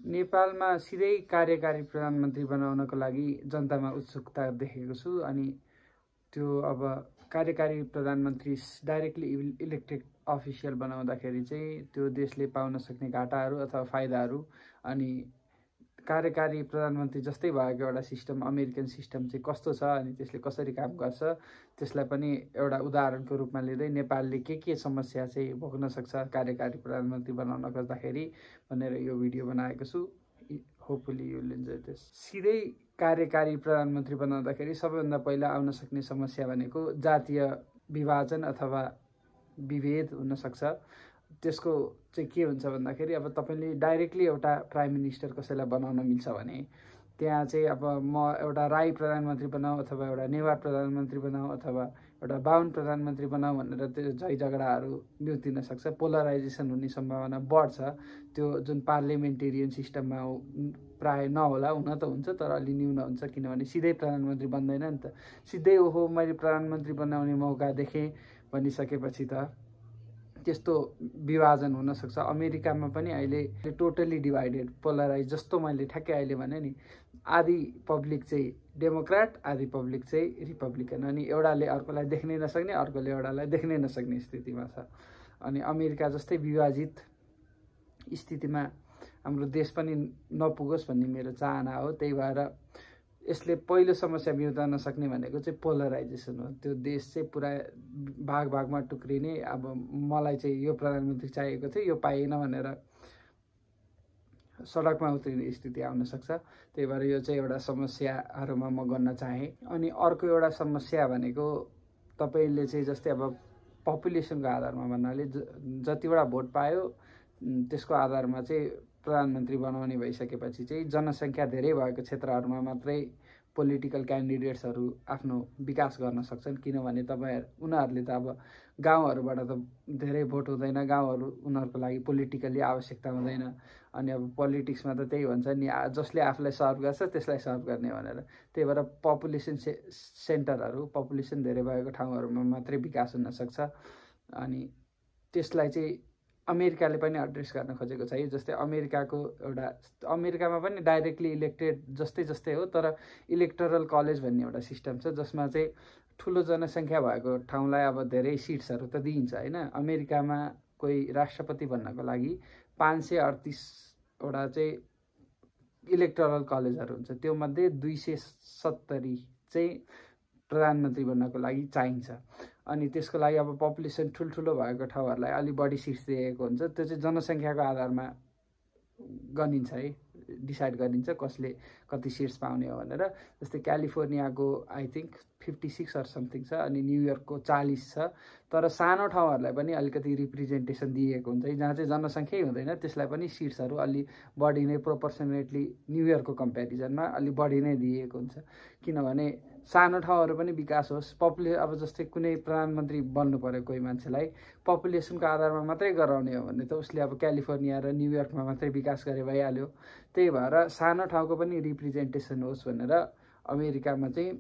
नेपालमा सिधै कार्यकारी प्रधानमन्त्री बनाउनको लागि जनतामा उत्सुकता देखेको छु। अनि त्यो अब कार्यकारी प्रधानमन्त्री डाइरेक्टली इलेक्टेड अफिसियल बनाउँदाखेरि चाहिँ त्यो देशले पाउन सक्ने घाटाहरू अथवा फाइदाहरू, अनि कार्यकारी प्रधानमन्त्री जस्तै भएको एउटा सिस्टम अमेरिकन सिस्टम चाहिँ कस्तो छ अनि त्यसले कसरी काम गर्छ त्यसलाई पनि एउटा उदाहरणको रूपमा लिँदै नेपालले के समस्या चाहिँ भोग्न सक्छ कार्यकारी प्रधानमन्त्री बनाउन खोज्दाखेरि भनेर यो भिडियो बनाएको छु। Hopefully you will enjoy this. सिधै कार्यकारी प्रधानमन्त्री बनाउँदाखेरि सबैभन्दा पहिला आउन सक्ने समस्या भनेको जातीय विभाजन अथवा विभेद हुन सक्छ। त्यसको चाहिँ के हुन्छ भन्दाखेरि अब तपाईले डाइरेक्टली एउटा प्राइम मिनिस्टर कसैलाई बनाउन मिल्छ भने त्यहाँ चाहिँ अब म एउटा राई प्रधानमन्त्री बनाऊ अथवा एउटा नेवार प्रधानमन्त्री बनाऊ अथवा एउटा बाहुन प्रधानमन्त्री बनाऊ भनेर त्यो झै झगडाहरू निउतिन सक्छ। पोलराइजेसन हुने सम्भावना बढ्छ। त्यो जुन पार्लिमेन्टेरियन सिस्टममा प्राय नहोला, हुन त हुन्छ तर अलि न्यून हुन्छ, किनभने सिधै प्रधानमन्त्री बन्दैन नि त। सिधै ओहो मैले प्रधानमन्त्री बनाउने मौका देखेँ भनिसकेपछि त त्यस्तो विभाजन हुन सक्छ। अमेरिकामा पनि अहिले टोटली डिभाइडेड, पोलराइज, जस्तो मैले ठ्याक्कै अहिले भने नि, आधी पब्लिक चाहिँ डेमोक्रेट आधी पब्लिक चाहिँ रिपब्लिकन, अनि एउटाले अर्कोलाई देख्नै नसक्ने अर्कोले एउटालाई देख्नै नसक्ने स्थितिमा छ। अनि अमेरिका जस्तै विभाजित स्थितिमा हाम्रो देश पनि नपुगोस् भन्ने मेरो चाहना हो। त्यही भएर यसले पहिलो समस्या बिउताउन सक्ने भनेको चाहिँ पोलराइजेसन हो। त्यो देश चाहिँ पुरा भाग भागमा टुक्रिने, अब मलाई चाहिँ यो प्रधानमन्त्री चाहिएको थियो यो पाइएन भनेर सडकमा उत्रिने स्थिति आउन सक्छ। त्यही भएर यो चाहिँ एउटा समस्याहरूमा म गर्न चाहेँ। अनि अर्को एउटा समस्या भनेको तपाईले चाहिँ जस्तै अब पपुलेसनको आधारमा भन्नाले जतिवटा भोट पायो त्यसको आधारमा चाहिँ प्रधानमन्त्री बनाउने भइसकेपछि चाहिँ जनसङ्ख्या धेरै भएको क्षेत्रहरूमा मात्रै पोलिटिकल क्यान्डिडेट्सहरू आफ्नो विकास गर्न सक्छन्। किनभने उनीहरूले त अब गाउँहरूबाट त धेरै भोट हुँदैन, गाउँहरू उनीहरूको लागि पोलिटिकली आवश्यकता हुँदैन। अनि अब पोलिटिक्समा त त्यही भन्छ नि, जसले आफूलाई सर्भ गर्छ त्यसलाई सर्भ गर्ने भनेर। त्यही भएर पपुलेसन सेन्टरहरू, पपुलेसन धेरै भएको ठाउँहरूमा मात्रै विकास हुन सक्छ। अनि त्यसलाई चाहिँ अमेरिकाले पनि एड्रेस गर्न खोजेको छ। जस्तै अमेरिकामा पनि डाइरेक्टली इलेक्टेड जस्तै हो, तर इलेक्टोरल कलेज भन्ने एउटा सिस्टम छ जसमा चाहिँ ठुलो जनसङ्ख्या भएको ठाउँलाई अब धेरै सिट्सहरू त दिइन्छ होइन। अमेरिकामा कोही राष्ट्रपति बन्नको लागि 538वटा चाहिँ इलेक्टोरल कलेजहरू हुन्छ, त्यो मध्ये 270 चाहिँ प्रधानमन्त्री बन्नको लागि चाहिन्छ। अनि त्यसको लागि अब पपुलेसन ठुल्ठुलो भएको ठाउँहरूलाई अलिक बढी सिट्स दिएको हुन्छ। त्यो चाहिँ जनसङ्ख्याको आधारमा गनिन्छ है, डिसाइड गरिन्छ कसले कति सिट्स पाउने हो भनेर। जस्तै क्यालिफोर्नियाको आई थिङ्क 56 अर समथिङ छ, अनि न्युयोर्कको 40 छ। तर सानो ठाउँहरूलाई पनि अलिकति रिप्रेजेन्टेसन दिएको हुन्छ, जहाँ चाहिँ जनसङ्ख्यै हुँदैन त्यसलाई पनि सिट्सहरू अलि बढी नै प्रोपोर्सनेटली न्युयोर्कको कम्पेरिजनमा अलि बढी नै दिएको हुन्छ। किनभने सानो ठाउँहरू पनि विकास होस्। अब जस्तै कुनै प्रधानमन्त्री बन्नु पर्यो कोही मान्छेलाई पपुलेसनको आधारमा मात्रै गराउने हो भने त उसले अब क्यालिफोर्निया र न्युयोर्कमा मात्रै विकास गरे भइहाल्यो। त्यही भएर सानो ठाउँको पनि रिप्रेजेन्टेसन होस् भनेर अमेरिकामा चाहिँ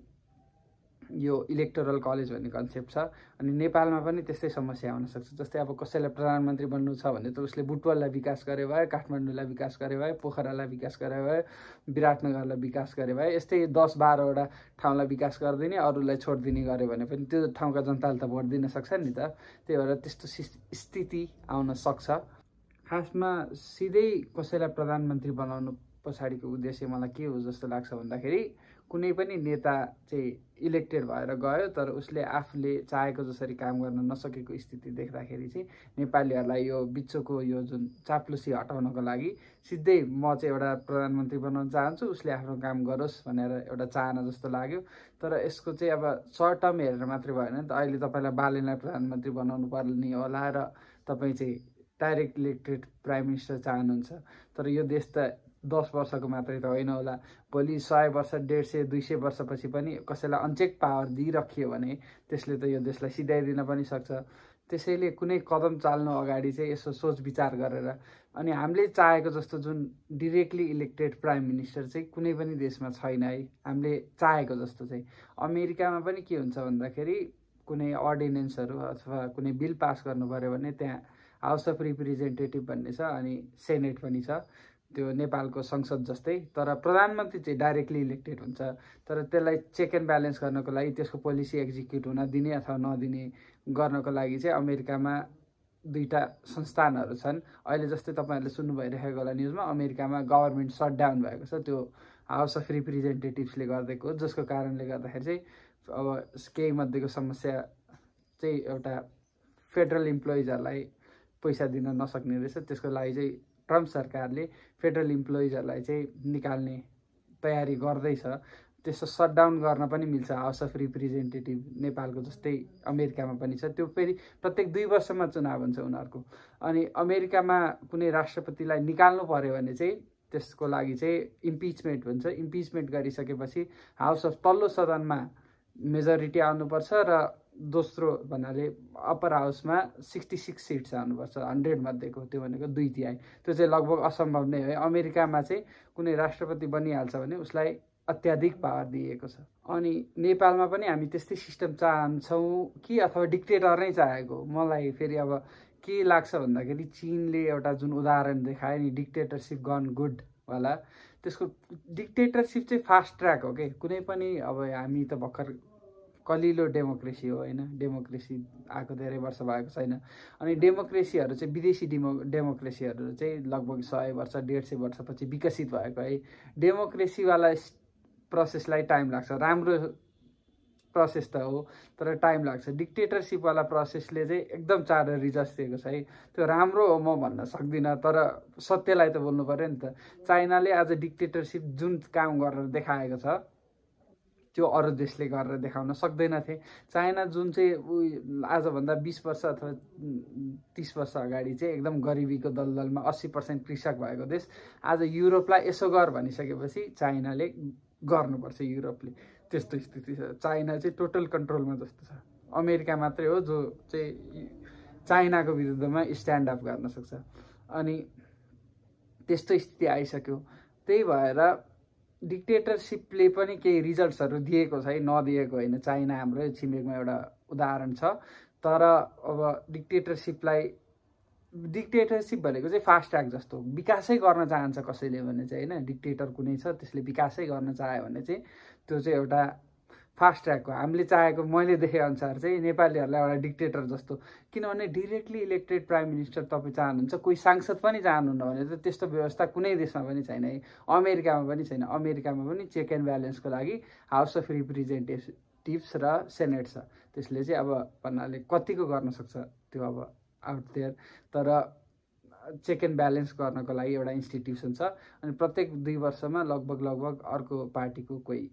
यो इलेक्टोरल कलेज भन्ने कन्सेप्ट छ। अनि नेपालमा पनि त्यस्तै समस्या हुन सक्छ। जस्तै अब कसैलाई प्रधानमन्त्री बन्नु छ भने त उसले बुटवललाई विकास गरे भयो, काठमाडौँलाई विकास गरे भयो, पोखरालाई विकास गरे भयो, विराटनगरलाई विकास गरे भयो। यस्तै 10-12वटा ठाउँलाई विकास गरिदिने, अरूलाई छोडिदिने गऱ्यो भने पनि त्यो ठाउँका जनताले त भोट दिन सक्छ नि त। त्यही भएर त्यस्तो स्थिति आउन सक्छ। खासमा सिधै कसैलाई प्रधानमन्त्री बनाउनु पछाडिको उद्देश्य मलाई के हो जस्तो लाग्छ भन्दाखेरि कुनै पनि नेता चाहिँ इलेक्टेड भएर गयो तर उसले आफूले चाहेको जसरी काम गर्न नसकेको स्थिति देख्दाखेरि चाहिँ नेपालीहरूलाई यो बिचको यो जुन चाप्लुसी हटाउनको लागि सिधै म चाहिँ एउटा प्रधानमन्त्री बनाउन चाहन्छु, उसले आफ्नो काम गरोस् भनेर एउटा चाहना जस्तो लाग्यो। तर यसको चाहिँ अब सर्ट टर्म हेरेर मात्रै भएन नि त। अहिले तपाईँलाई बालेलाई प्रधानमन्त्री बनाउनु पर्ने होला र तपाईँ चाहिँ डाइरेक्ट इलेक्टेड प्राइम मिनिस्टर चाहनुहुन्छ, तर यो देश त 10 वर्षको मात्रै त होइन होला। भोलि 100 वर्ष 150-200 वर्षपछि पनि कसैलाई अनचेक पावर दिइराखियो भने त्यसले त यो देशलाई सिधाइदिन पनि सक्छ। त्यसैले कुनै कदम चाल्नु अगाडि चाहिँ यसो सोच विचार गरेर, अनि हामीले चाहेको जस्तो जुन डिरेक्टली इलेक्टेड प्राइम मिनिस्टर चाहिँ कुनै पनि देशमा छैन है, हामीले चाहेको जस्तो चाहिँ। अमेरिकामा पनि के हुन्छ भन्दाखेरि कुनै अर्डिनेन्सहरू अथवा कुनै बिल पास गर्नु पर्यो भने त्यहाँ हाउस अफ रिप्रेजेन्टेटिभ भन्ने छ, अनि सेनेट पनि छ। त्यो नेपालको संसद जस्तै, तर प्रधानमन्त्री चाहिँ डाइरेक्टली इलेक्टेड हुन्छ। तर त्यसलाई चेक एन्ड ब्यालेन्स गर्नको लागि, त्यसको पोलिसी एक्जिक्युट हुन दिने अथवा नदिने गर्नको लागि चाहिँ अमेरिकामा दुईटा संस्थानहरू छन्। अहिले जस्तै तपाईँहरूले सुन्नु भइरहेको होला न्युजमा, अमेरिकामा गभर्मेन्ट सटडाउन भएको छ, त्यो हाउस अफ रिप्रेजेन्टेटिभ्सले गरिदिएको हो, जसको कारणले गर्दाखेरि चाहिँ अब केही मध्येको समस्या चाहिँ एउटा फेडरल इम्प्लोइजहरूलाई पैसा दिन नसक्ने रहेछ। त्यसको लागि चाहिँ ट्रम्प सरकारले फेडरल इम्प्लोइजहरूलाई चाहिँ निकाल्ने तयारी गर्दैछ। त्यसो सटडाउन गर्न पनि मिल्छ। हाउस अफ रिप्रेजेन्टेटिभ नेपालको जस्तै अमेरिकामा पनि छ। त्यो फेरि प्रत्येक 2 वर्षमा चुनाव हुन्छ उनीहरूको। अनि अमेरिकामा कुनै राष्ट्रपतिलाई निकाल्नु पर्यो भने चाहिँ त्यसको लागि चाहिँ इम्पिचमेन्ट हुन्छ। इम्पिचमेन्ट गरिसकेपछि हाउस अफ तल्लो सदनमा मेजोरिटी आउनुपर्छ र दोस्रो भन्नाले अप्पर हाउसमा 66 सिट्स आउनुपर्छ 100 मध्येको, त्यो भनेको 2/3। त्यो चाहिँ लगभग असम्भव नै हो। अमेरिकामा चाहिँ कुनै राष्ट्रपति बनिहाल्छ भने उसलाई अत्याधिक पावर दिएको छ। अनि नेपालमा पनि हामी त्यस्तै सिस्टम चाहन्छौँ कि अथवा डिक्टेटर नै चाहेको? मलाई फेरि अब के लाग्छ भन्दाखेरि चीनले एउटा जुन उदाहरण देखायो नि, डिक्टेटरसिप गन गुड वाला, त्यसको डिक्टेटरसिप चाहिँ फास्ट ट्र्याक हो कि। कुनै पनि अब हामी त भर्खर कलिलो डेमोक्रेसी हो होइन, डेमोक्रेसी आएको धेरै वर्ष भएको छैन। अनि डेमोक्रेसीहरू चाहिँ विदेशी डेमोक्रेसीहरू चाहिँ लगभग 100 वर्ष 150 वर्षपछि विकसित भएको है। डेमोक्रेसीवाला प्रोसेसलाई टाइम लाग्छ। राम्रो प्रोसेस त हो तर टाइम लाग्छ। डिक्टेटरसिपवाला प्रोसेसले चाहिँ एकदम चाँडो रिजल्ट दिएको छ है। त्यो राम्रो हो म भन्न सक्दिनँ, तर सत्यलाई त बोल्नु पऱ्यो नि त। चाइनाले आज डिक्टेटरसिप जुन काम गरेर देखाएको छ त्यो अरू देशले गरेर देखाउन सक्दैनथे। चाइना जुन चाहिँ आजभन्दा 20 वर्ष अथवा 30 वर्ष अगाडि चाहिँ एकदम गरिबीको दलदलमा 80% कृषक भएको देश, आज युरोपलाई यसो गर भनिसकेपछि चाइनाले गर्नुपर्छ। युरोपले त्यस्तो स्थिति छ। चाइना चाहिँ टोटल कन्ट्रोलमा जस्तो छ। अमेरिका मात्रै हो जो चाहिँ चाइनाको विरुद्धमा स्ट्यान्ड अप गर्न सक्छ। अनि त्यस्तो स्थिति आइसक्यो। त्यही भएर डिक्टेटरसिपले पनि केही रिजल्ट्सहरू दिएको छ है, नदिएको होइन। चाइना हाम्रो छिमेकमा एउटा उदाहरण छ। तर अब डिक्टेटरसिप भनेको चाहिँ फास्ट ट्र्याक जस्तो, विकासै गर्न चाहन्छ कसैले भने चाहिँ होइन, डिक्टेटर कुनै छ त्यसले विकासै गर्न चाह्यो भने चाहिँ त्यो चाहिँ एउटा फास्ट ट्र्याक हो। हामीले चाहेको, मैले देखेअनुसार चाहिँ नेपालीहरूलाई एउटा डिक्टेटर जस्तो, किनभने डिरेक्टली इलेक्टेड प्राइम मिनिस्टर तपाईँ चाहनुहुन्छ, कोही सांसद पनि चाहनुहुन्न भने त त्यस्तो व्यवस्था कुनै देशमा पनि छैन है। अमेरिकामा पनि छैन। अमेरिकामा पनि चेक एन्ड ब्यालेन्सको लागि हाउस अफ रिप्रेजेन्टेटिभ्स र सेनेट छ। त्यसले चाहिँ अब भन्नाले कतिको गर्न सक्छ त्यो अब आउट देयर। तर चेक एन्ड ब्यालेन्स गर्नको लागि एउटा इन्स्टिट्युसन छ। अनि प्रत्येक 2 वर्षमा लगभग अर्को पार्टीको कोही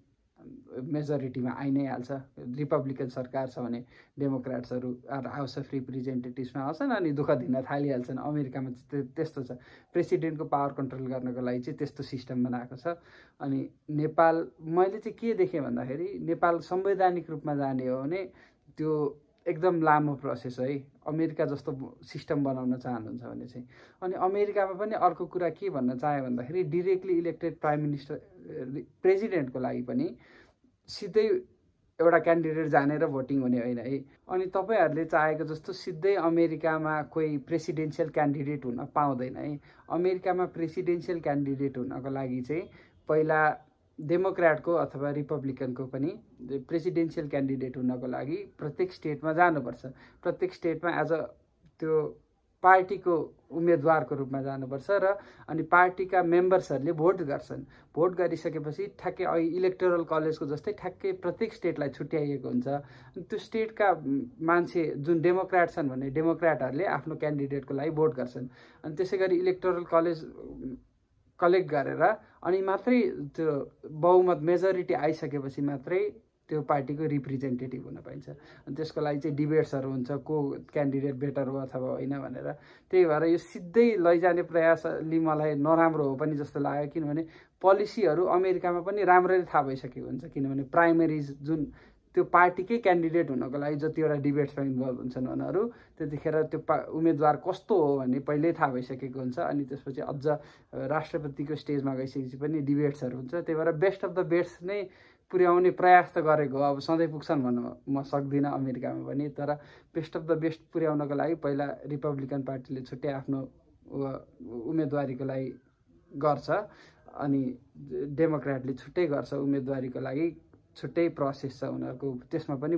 मेजोरिटीमा आइ नै हाल्छ। रिपब्लिकन सरकार छ भने डेमोक्रेट्सहरू हाउस अफ रिप्रेजेन्टेटिभ्समा आउँछन् अनि दुःख दिन थालिहाल्छन्। अमेरिकामा चाहिँ त्यस्तो छ। प्रेसिडेन्टको पावर कन्ट्रोल गर्नको लागि चाहिँ त्यस्तो सिस्टम बनाएको छ। अनि नेपाल मैले चाहिँ के देखेँ भन्दाखेरि नेपाल संवैधानिक रूपमा जाने हो भने त्यो एकदम लामो प्रोसेस है। अमेरिका जस्तो सिस्टम बनाउन चाहनुहुन्छ भने चाहिँ। अनि अमेरिकामा पनि अर्को कुरा के भन्न चाहे भन्दाखेरि डिरेक्टली इलेक्टेड प्राइम मिनिस्टर प्रेसिडेन्टको लागि पनि सिधै एउटा क्यान्डिडेट जाने र भोटिङ हुने होइन है। अनि तपाईँहरूले चाहेको जस्तो सिधै अमेरिकामा कोही प्रेसिडेन्सियल क्यान्डिडेट हुन पाउँदैन है। अमेरिकामा प्रेसिडेन्सियल क्यान्डिडेट हुनको लागि चाहिँ पहिला डेमोक्रेटको अथवा रिपब्लिकनको पनि प्रेसिडेन्सियल क्यान्डिडेट हुनको लागि प्रत्येक स्टेटमा जानुपर्छ। प्रत्येक स्टेटमा एज अ त्यो पार्टीको उम्मेदवारको रूपमा जानुपर्छ र अनि पार्टीका मेम्बर्सहरूले भोट गर्छन्। भोट गरिसकेपछि ठ्याक्कै इलेक्टोरल कलेजको जस्तै ठ्याक्कै प्रत्येक स्टेटलाई छुट्याइएको हुन्छ। अनि त्यो स्टेटका मान्छे जुन डेमोक्रेट छन् भने डेमोक्रेटहरूले आफ्नो क्यान्डिडेटको लागि भोट गर्छन्। अनि त्यसै गरी इलेक्टोरल कलेज कलेक्ट गरेर अनि मात्रै त्यो बहुमत मेजोरिटी आइसकेपछि मात्रै त्यो पार्टीको रिप्रेजेन्टेटिभ हुन पाइन्छ। अनि त्यसको लागि चाहिँ डिबेट्सहरू हुन्छ, को क्यान्डिडेट बेटर हो अथवा होइन भनेर। त्यही भएर यो सिधै लैजाने प्रयास अलि मलाई नराम्रो हो पनि जस्तो लाग्यो। किनभने पोलिसीहरू अमेरिकामा पनि राम्ररी थाहा भइसकेको हुन्छ। किनभने प्राइमेरिज जुन त्यो पार्टीकै क्यान्डिडेट हुनको लागि जतिवटा डिबेट्समा इन्भल्भ हुन्छन् उनीहरू, त्यतिखेर त्यो उम्मेदवार कस्तो हो भन्ने पहिल्यै थाहा भइसकेको हुन्छ। अनि त्यसपछि अझ राष्ट्रपतिको स्टेजमा गइसकेपछि पनि डिबेट्सहरू हुन्छ। त्यही भएर बेस्ट अफ द बेस्ट नै पुर्याउने प्रयास त गरेको हो। अब सधैँ पुग्छन् भन्न म सक्दिनँ अमेरिकामा पनि, तर बेस्ट अफ द बेस्ट पुर्याउनको लागि पहिला रिपब्लिकन पार्टीले छुट्टै आफ्नो उम्मेदवारीको लागि गर्छ अनि डेमोक्रेटले छुट्टै गर्छ उम्मेदवारीको लागि छुट्टै प्रोसेस छ उनीहरूको त्यसमा पनि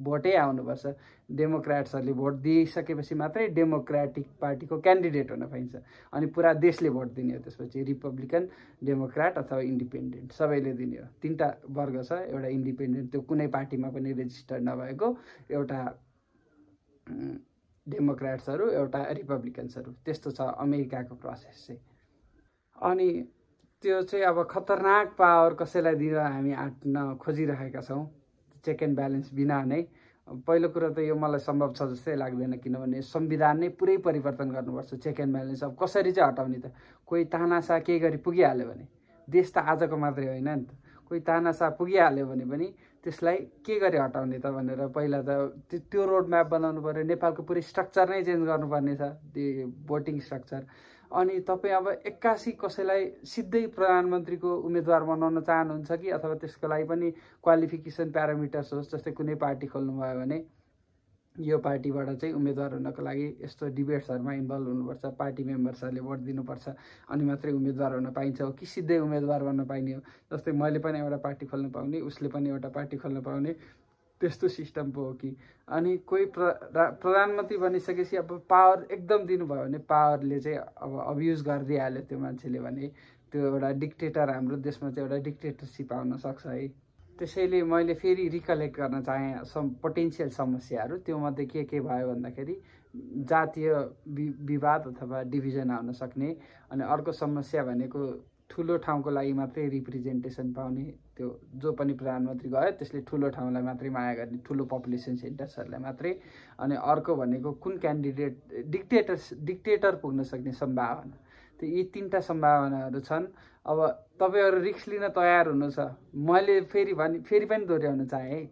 भोटै आउनुपर्छ डेमोक्रेट्सहरूले भोट दिइसकेपछि मात्रै डेमोक्रेटिक पार्टीको क्यान्डिडेट हुन पाइन्छ अनि पुरा देशले भोट दिने हो त्यसपछि रिपब्लिकन डेमोक्रेट अथवा इन्डिपेन्डेन्ट सबैले दिने हो तीनटा वर्ग छ एउटा इन्डिपेन्डेन्ट त्यो कुनै पार्टीमा पनि रेजिस्टर्ड नभएको एउटा डेमोक्रेट्सहरू एउटा रिपब्लिकन्सहरू त्यस्तो छ अमेरिकाको प्रोसेस चाहिँ अनि त्यो चाहिँ अब खतरनाक पावर कसैलाई दिन हामी आँट्न खोजिरहेका छौँ चेक एन्ड ब्यालेन्स बिना नै पहिलो कुरा त यो मलाई सम्भव छ जस्तै लाग्दैन किनभने संविधान नै पुरै परिवर्तन गर्नुपर्छ चेक एन्ड ब्यालेन्स अब कसरी चाहिँ हटाउने त कोही तानासा केही गरी पुगिहाल्यो भने देश त आजको मात्रै होइन नि त कोही तानासा पुगिहाल्यो भने पनि त्यसलाई के गरी हटाउने त भनेर पहिला त त्यो रोड म्याप बनाउनु पर्यो नेपालको पुरै स्ट्रक्चर नै चेन्ज गर्नुपर्ने छ त्यो भोटिङ स्ट्रक्चर अनि तपाईँ अब 81 कसैलाई सिधै प्रधानमन्त्रीको उम्मेदवार बनाउन चाहनुहुन्छ कि अथवा त्यसको लागि पनि क्वालिफिकेसन प्यारामिटर्स होस् जस्तै कुनै पार्टी खोल्नुभयो भने यो पार्टीबाट चाहिँ उम्मेदवार हुनको लागि यस्तो डिबेट्सहरूमा इन्भल्भ हुनुपर्छ पार्टी मेम्बर्सहरूले भोट दिनुपर्छ अनि मात्रै उम्मेदवार हुन पाइन्छ हो कि सिधै उम्मेदवार बन्न पाइने हो जस्तै मैले पनि एउटा पार्टी खोल्न पाउने उसले पनि एउटा पार्टी खोल्न पाउने त्यस्तो सिस्टम पो हो कि अनि कोही प्रधानमन्त्री बनिसकेपछि अब पावर एकदम दिनुभयो भने पावरले चाहिँ अब अब्युज गरिदिइहाल्यो त्यो मान्छेले भने त्यो एउटा डिक्टेटर हाम्रो देशमा चाहिँ एउटा डिक्टेटरसिप आउन सक्छ है त्यसैले मैले फेरि रिकलेक्ट गर्न चाहेँ पोटेन्सियल समस्याहरू त्योमध्ये के भयो भन्दाखेरि जातीय विवाद अथवा डिभिजन आउन सक्ने अनि अर्को समस्या भनेको ठुलो ठाउँको लागि मात्रै रिप्रेजेन्टेसन पाउने त्यो जो पनि प्रधानमन्त्री गयो त्यसले ठुलो ठाउँलाई मात्रै माया गर्ने ठुलो पपुलेसन सेन्टर्सहरूलाई मात्रै अनि अर्को भनेको कुन क्यान्डिडेट डिक्टेटर पुग्न सक्ने सम्भावना त्यो यी तीनटा सम्भावनाहरू छन् अब तपाईँहरू रिस्क लिन तयार हुनु छ मैले फेरि पनि दोहोऱ्याउन चाहेँ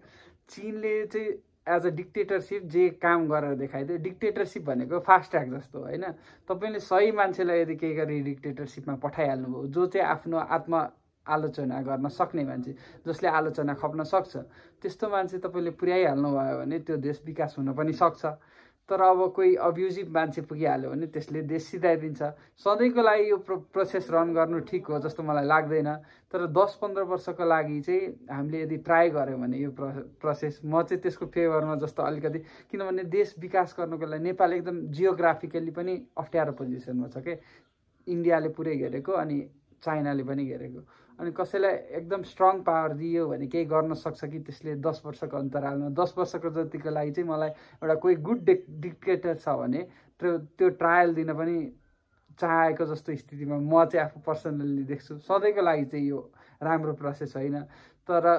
चीनले चाहिँ एज अ डिक्टेटरसिप जे काम गरेर देखाइदियो डिक्टेटरसिप भनेको फास्ट ट्र्याक जस्तो होइन तपाईँले सही मान्छेलाई यदि केही गरी डिक्टेटरसिपमा पठाइहाल्नुभयो जो चाहिँ आफ्नो आलोचना गर्न सक्ने मान्छे जसले आलोचना खप्न सक्छ त्यस्तो मान्छे तपाईँले पुर्याइहाल्नु भयो भने त्यो देश विकास हुन पनि सक्छ तर अब कोही अब्युजिभ मान्छे पुगिहाल्यो भने त्यसले देश सिधाइदिन्छ सधैँको लागि यो प्रोसेस रन गर्नु ठिक हो जस्तो मलाई लाग्दैन तर 10-15 वर्षको लागि चाहिँ हामीले यदि ट्राई गऱ्यौँ भने यो प्रोसेस म चाहिँ त्यसको फेभरमा जस्तो अलिकति किनभने देश विकास गर्नुको लागि नेपाल एकदम जियोग्राफिकली पनि अप्ठ्यारो पोजिसनमा छ के इन्डियाले पुरै घेरेको अनि चाइनाले पनि घेरेको अनि कसैलाई एकदम स्ट्रङ पावर दियो भने केही गर्न सक्छ कि त्यसले 10 वर्षको अन्तरालमा 10 वर्षको जतिको लागि चाहिँ मलाई एउटा कोही गुड डिक्टेटर छ भने त्यो ट्रायल दिन पनि चाहेको जस्तो स्थितिमा म चाहिँ आफू पर्सनल्ली देख्छु सधैँको लागि चाहिँ यो राम्रो प्रोसेस होइन तर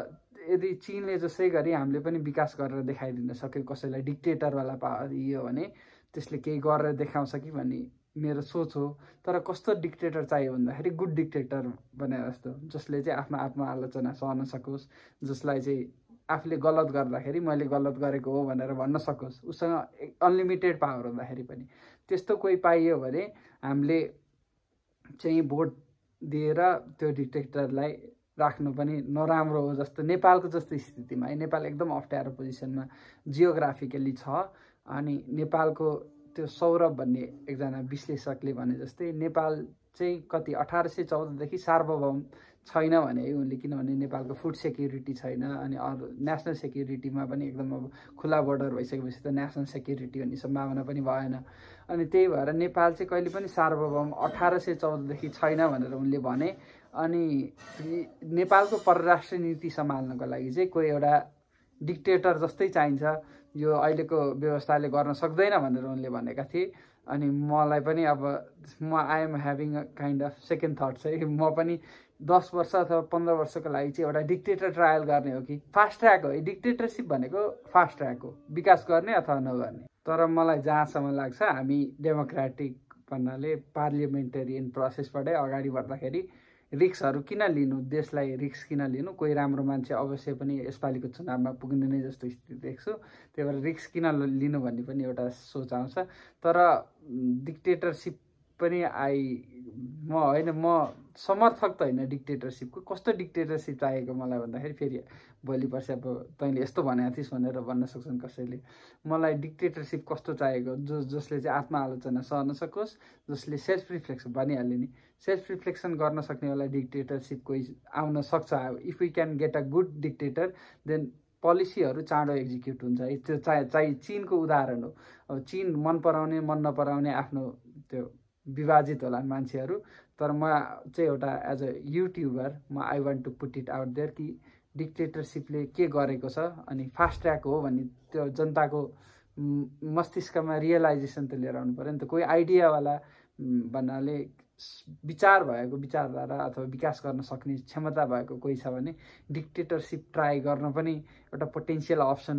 यदि चीनले जसै गरी हामीले पनि विकास गरेर देखाइदिन सक्यो कसैलाई डिक्टेटरवाला पावर दियो भने त्यसले केही गरेर देखाउँछ कि भन्ने मेरो सोच हो तर कस्तो डिक्टेटर चाहियो भन्दाखेरि गुड डिक्टेटर भने जस्तो जसले चाहिँ आफ्नो आत्मआलोचना सहन सकोस् जसलाई चाहिँ आफूले गलत गर्दाखेरि मैले गलत गरेको हो भनेर भन्न सकोस् उसँग अनलिमिटेड पावर हुँदाखेरि पनि त्यस्तो कोही पाइयो भने हामीले चाहिँ भोट दिएर त्यो डिक्टेटरलाई राख्नु पनि नराम्रो हो जस्तो नेपालको जस्तो स्थितिमा है नेपाल एकदम अप्ठ्यारो पोजिसनमा जियोग्राफिकली छ अनि नेपालको त्यो सौरभ भन्ने एकजना विश्लेषकले भने जस्तै नेपाल चाहिँ कति 1814 देखि सार्वभौम छैन भने उनले किनभने नेपालको फुड सेक्युरिटी छैन अनि अरू नेसनल सेक्युरिटीमा पनि एकदम अब खुला बोर्डर भइसकेपछि त नेसनल सेक्युरिटी भन्ने सम्भावना पनि भएन अनि त्यही भएर नेपाल चाहिँ कहिले पनि सार्वभौम 1814 देखि छैन भनेर उनले भने अनि नेपालको परराष्ट्र नीति सम्हाल्नको लागि चाहिँ कोही एउटा डिक्टेटर जस्तै चाहिन्छ यो अहिलेको व्यवस्थाले गर्न सक्दैन भनेर उनले भनेका थिए अनि मलाई पनि अब म I am having a kind of second thought चाहिँ म पनि 10 वर्ष अथवा 15 वर्षको लागि चाहिँ एउटा डिक्टेटर ट्रायल गर्ने हो कि फास्ट ट्र्याक हो डिक्टेटरसिप भनेको फास्ट ट्र्याक हो विकास गर्ने अथवा नगर्ने तर मलाई जहाँसम्म लाग्छ हामी डेमोक्रेटिक भन्नाले पार्लियामेन्टेरियन प्रोसेसबाटै अगाडि बढ्दाखेरि रिक्सहरू किन लिनु देशलाई रिक्स किन लिनु कोही राम्रो मान्छे अवश्य पनि यसपालिको चुनावमा पुग्ने नै जस्तो स्थिति देख्छु त्यही भएर रिक्स किन लिनु भन्ने पनि एउटा सोच आउँछ तर डिक्टेटरसिप पनि म समर्थक त होइन डिक्टेटरसिपको। कस्तो डिक्टेटरसिप चाहिएको मलाई भन्दाखेरि फेरि भोलि पर्सि अब तैँले यस्तो भनेको थिइस् भनेर भन्न सक्छन् कसैले। मलाई डिक्टेटरसिप कस्तो चाहिएको, जसले चाहिँ आत्मआलोचना सहन सकोस्, जसले सेल्फ रिफ्लेक्सन भनिहाल्यो नि, सेल्फ रिफ्लेक्सन गर्न सक्नेवाला डिक्टेटरसिप कोही आउन सक्छ। If we can get a good dictator then पोलिसीहरू चाँडो एक्जिक्युट हुन्छ है। त्यो चाहिँ चिनको उदाहरण हो। अब चिन मन पराउने मन नपराउने आफ्नो त्यो विभाजित होलान् मान्छेहरू, तर म चाहिँ एउटा एज अ युट्युबर म I want to put it out there कि डिक्टेटरसिपले के गरेको छ अनि फास्ट ट्र्याक हो भन्ने त्यो जनताको मस्तिष्कमा रियलाइजेसन त लिएर आउनु पऱ्यो नि त। कोही आइडियावाला भन्नाले विचार भएको, विचारधारा अथवा विकास गर्न सक्ने क्षमता भएको कोही छ भने डिक्टेटरसिप ट्राई गर्न पनि एउटा पोटेन्सियल अप्सन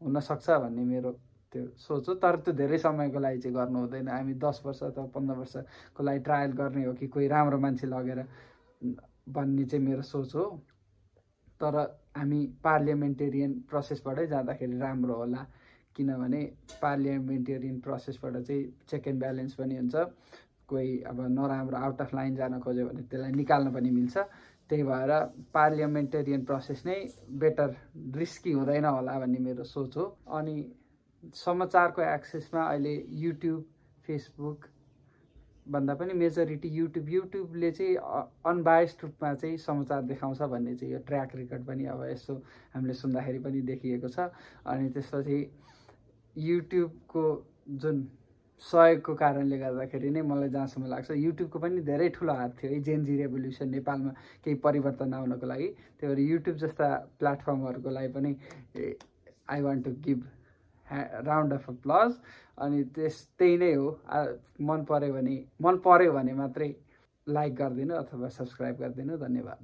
हुनसक्छ भन्ने मेरो त्यो सोच हो। तर त्यो धेरै समयको लागि चाहिँ गर्नु हुँदैन। हामी 10 वर्ष अथवा 15 वर्षको लागि ट्रायल गर्ने हो कि कोही राम्रो मान्छे लगेर भन्ने चाहिँ मेरो सोच हो। तर हामी पार्लियामेन्टेरियन प्रोसेसबाटै जाँदाखेरि राम्रो होला, किनभने पार्लियामेन्टेरियन प्रोसेसबाट चाहिँ चेक एन्ड ब्यालेन्स पनि हुन्छ। कोही अब नराम्रो आउट अफ लाइन जान खोज्यो भने त्यसलाई निकाल्न पनि मिल्छ। त्यही भएर पार्लियामेन्टेरियन प्रोसेस नै बेटर, रिस्की हुँदैन होला भन्ने मेरो सोच हो। अनि समाचारको एक्सेसमा अहिले युट्युब, फेसबुक भन्दा पनि मेजोरिटी युट्युबले चाहिँ अनबायस्ड रूपमा चाहिँ समाचार देखाउँछ भन्ने चाहिँ यो ट्र्याक रेकर्ड पनि अब यसो हामीले सुन्दाखेरि पनि देखिएको छ। अनि त्यसपछि युट्युबको जुन सहयोगको कारणले गर्दाखेरि नै मलाई जहाँसम्म लाग्छ युट्युबको पनि धेरै ठुलो हात थियो है जेनजी रेभोल्युसन नेपालमा केही परिवर्तन आउनको लागि। त्यही भएर युट्युब जस्ता प्लेटफर्महरूको लागि पनि I want to give round of applause. अनि त्यही नै हो। मन पर्यो भने मात्रै लाइक गरिदिनु अथवा सब्सक्राइब गरिदिनु। धन्यवाद।